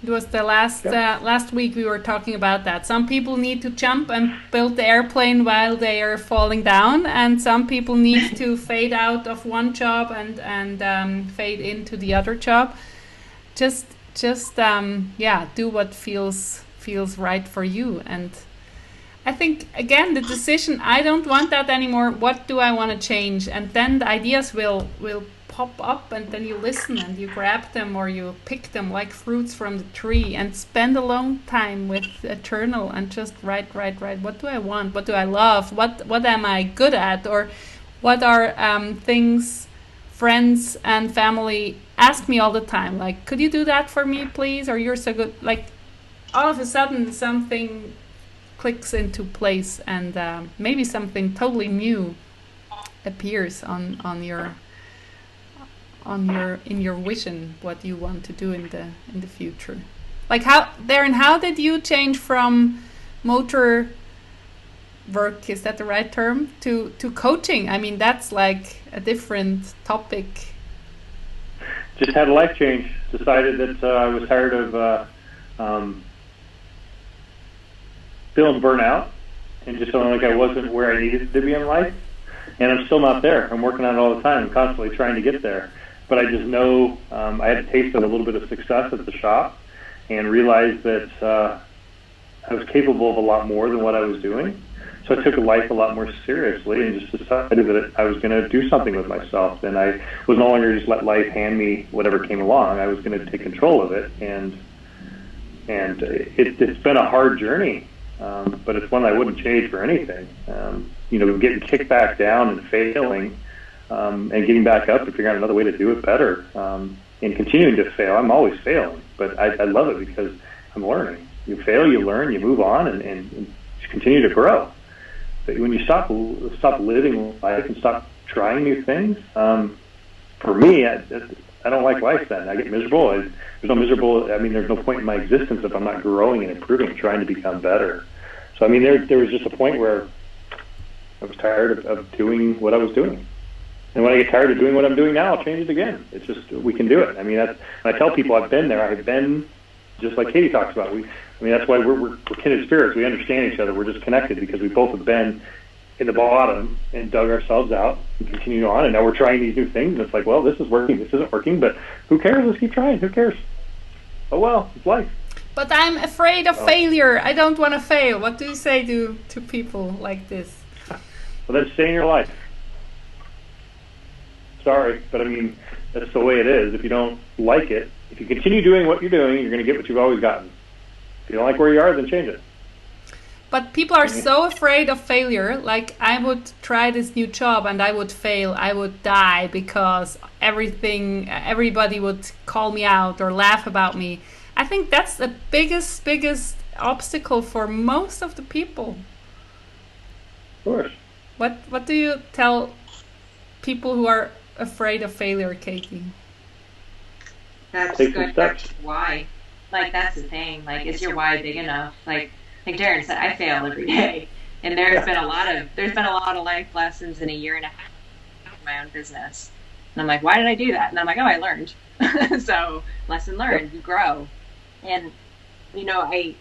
It was the last week we were talking about that. Some people need to jump and build the airplane while they are falling down, and some people need to fade out of one job and fade into the other job. Just do what feels right for you. And I think again the decision, I don't want that anymore. What do I want to change? And then the ideas will pop up, and then you listen and you grab them or you pick them like fruits from the tree and spend alone time with a journal and just write. What do I want? What do I love? What am I good at? Or what are things friends and family ask me all the time? Like, could you do that for me, please? Or you're so good. Like, all of a sudden something clicks into place, and maybe something totally new appears in your vision, what you want to do in the future. Like, Darrin, how did you change from motor work, is that the right term, to coaching? I mean, that's like a different topic. Just had a life change. Decided that I was tired of feeling burnout and just feeling like I wasn't where I needed to be in life. And I'm still not there. I'm working on it all the time. I'm constantly trying to get there. But I just know I had a taste of a little bit of success at the shop and realized that I was capable of a lot more than what I was doing. So I took life a lot more seriously and just decided that I was going to do something with myself. And I was no longer just let life hand me whatever came along. I was going to take control of it. And it's been a hard journey. But it's one I wouldn't change for anything. Getting kicked back down and failing, and getting back up and figuring out another way to do it better, and continuing to fail. I'm always failing, but I love it because I'm learning. You fail, you learn, you move on, and continue to grow. But when you stop living life and stop trying new things, for me, I don't like life then. I get miserable. There's no point in my existence if I'm not growing and improving, trying to become better. So, I mean, there was just a point where I was tired of doing what I was doing. And when I get tired of doing what I'm doing now, I'll change it again. It's just, we can do it. I mean, when I tell people I've been there, I've been, just like Katie talks about. That's why we're kindred spirits. We understand each other. We're just connected because we both have been in the bottom and dug ourselves out and continued on, and now we're trying these new things, and it's like, well, this is working, this isn't working, but who cares? Let's keep trying. Who cares? Oh well, it's life. But I'm afraid of failure. I don't want to fail. What do you say to people like this? Well, then stay in your life. Sorry, but I mean, that's the way it is. If you don't like it, if you continue doing what you're doing, you're going to get what you've always gotten. If you don't like where you are, then change it. But people are so afraid of failure. Like, I would try this new job and I would fail. I would die because everybody would call me out or laugh about me. I think that's the biggest obstacle for most of the people. Of course. What do you tell people who are afraid of failure, Katie? That's good. That's why. Like, that's the thing. Like, is your why big enough? Like Darrin said, I fail every day, and there's been a lot of life lessons in a year and a half of my own business. And I'm like, why did I do that? And I'm like, oh, I learned. So lesson learned. You grow, and I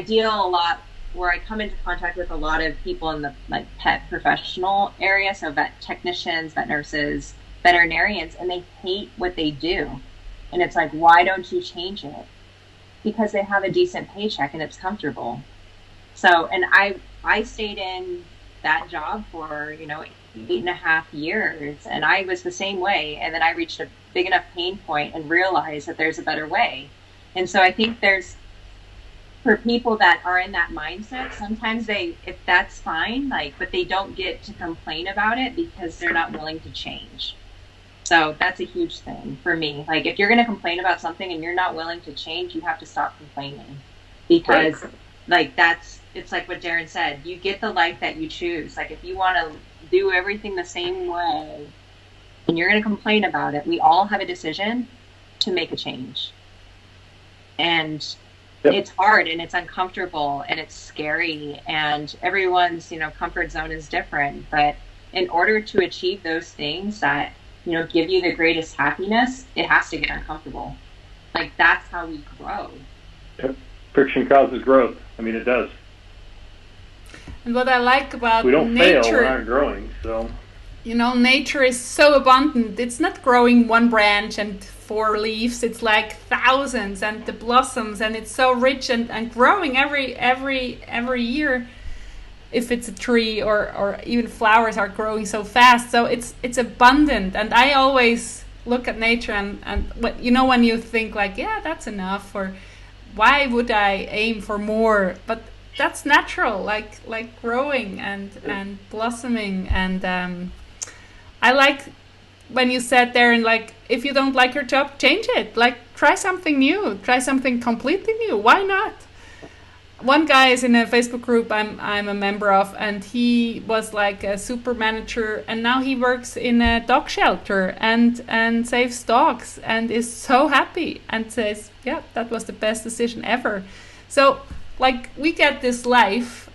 deal a lot where I come into contact with a lot of people in the pet professional area, so vet technicians, vet nurses, veterinarians, and they hate what they do. And it's like, why don't you change it? Because they have a decent paycheck and it's comfortable. So, and I stayed in that job for, 8.5 years, and I was the same way. And then I reached a big enough pain point and realized that there's a better way. And so I think for people that are in that mindset, sometimes if that's fine, but they don't get to complain about it because they're not willing to change. So that's a huge thing for me. Like, if you're going to complain about something and you're not willing to change, you have to stop complaining, because it's like what Darrin said, you get the life that you choose. Like, if you want to do everything the same way and you're going to complain about it, we all have a decision to make a change. And it's hard and it's uncomfortable and it's scary, and everyone's, comfort zone is different. But in order to achieve those things that give you the greatest happiness, it has to get uncomfortable. Like, that's how we grow. Yep. Friction causes growth. I mean, it does. And what I like about we don't nature, fail, we're not growing. So, nature is so abundant. It's not growing one branch and 4 leaves. It's like thousands, and the blossoms, and it's so rich and growing every year. if it's a tree or even flowers are growing so fast. So it's abundant. And I always look at nature and when you think like, yeah, that's enough, or why would I aim for more? But that's natural, like growing and blossoming. And I like when you said there, and like, if you don't like your job, change it. Like, try something new, try something completely new. Why not? One guy is in a Facebook group I'm a member of, and he was like a super manager, and now he works in a dog shelter and saves dogs and is so happy and says, yeah, that was the best decision ever. So like, we get this life,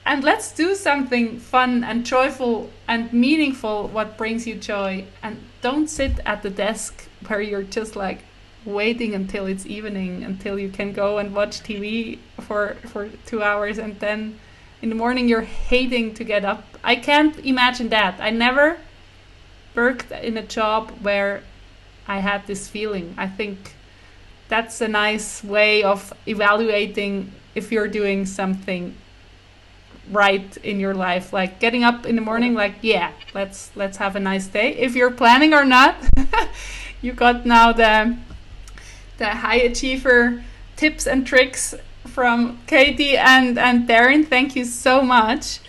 and let's do something fun and joyful and meaningful, what brings you joy. And don't sit at the desk where you're just like waiting until it's evening, until you can go and watch TV for 2 hours, and then in the morning you're hating to get up. I can't imagine that. I never worked in a job where I had this feeling. I think that's a nice way of evaluating if you're doing something right in your life, like getting up in the morning, like, yeah, let's have a nice day. If you're planning or not, you got now the high achiever tips and tricks from Katie and Darrin. Thank you so much.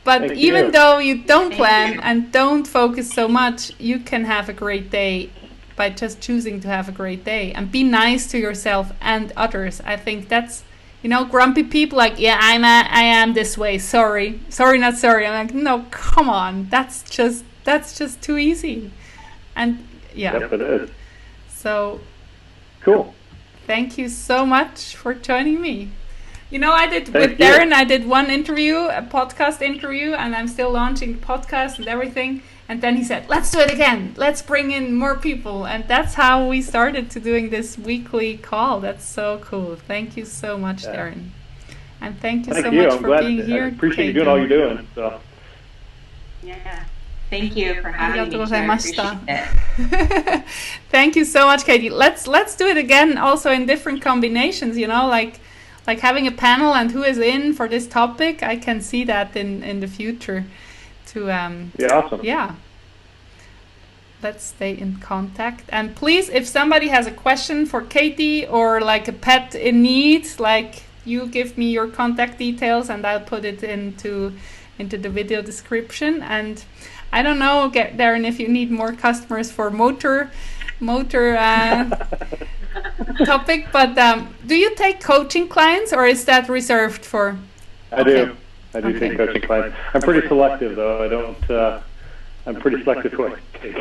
But even though you don't plan and don't focus so much, you can have a great day by just choosing to have a great day and be nice to yourself and others. I think that's, grumpy people like, yeah, I am this way. Sorry, not sorry. I'm like, no, come on. That's just too easy. And yeah. Yep, it is. So cool. Thank you so much for joining me. I did with Darrin, I did one interview, a podcast interview, and I'm still launching the podcast and everything. And then he said, let's do it again. Let's bring in more people. And that's how we started to doing this weekly call. That's so cool. Thank you so much, Darrin. And thank you so much for being here. I appreciate you doing all you're doing. So. Yeah. Thank you for having me. I appreciate it. Thank you so much, Katie. Let's do it again, also in different combinations. Like having a panel and who is in for this topic. I can see that in the future. Awesome. Yeah. Let's stay in contact. And please, if somebody has a question for Katie or like a pet in need, like, you give me your contact details and I'll put it into the video description. And I don't know, Darrin, if you need more customers for motor topic, but do you take coaching clients, or is that reserved for? I do take coaching clients. I'm pretty selective, though. I don't. I'm pretty selective who I take.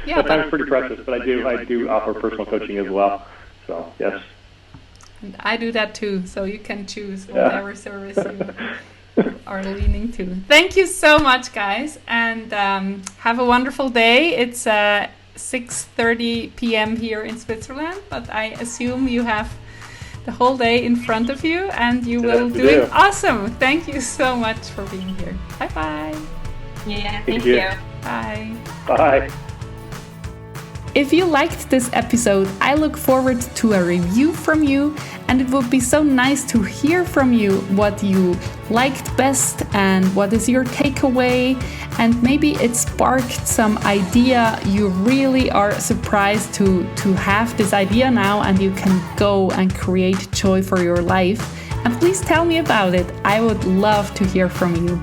Yeah, but I'm pretty precious, but I do offer personal coaching as well. So yes. And I do that too. So you can choose whatever service you are leaning to. Thank you so much, guys, and have a wonderful day. It's 6:30 p.m. here in Switzerland, but I assume you have the whole day in front of you, and you will do it awesome. Thank you so much for being here. Bye-bye. Yeah, thank you. Bye. Bye. If you liked this episode, I look forward to a review from you, and it would be so nice to hear from you what you liked best and what is your takeaway, and maybe it sparked some idea. You really are surprised to have this idea now, and you can go and create joy for your life. And please tell me about it. I would love to hear from you.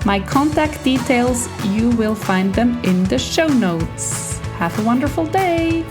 My contact details, you will find them in the show notes. Have a wonderful day!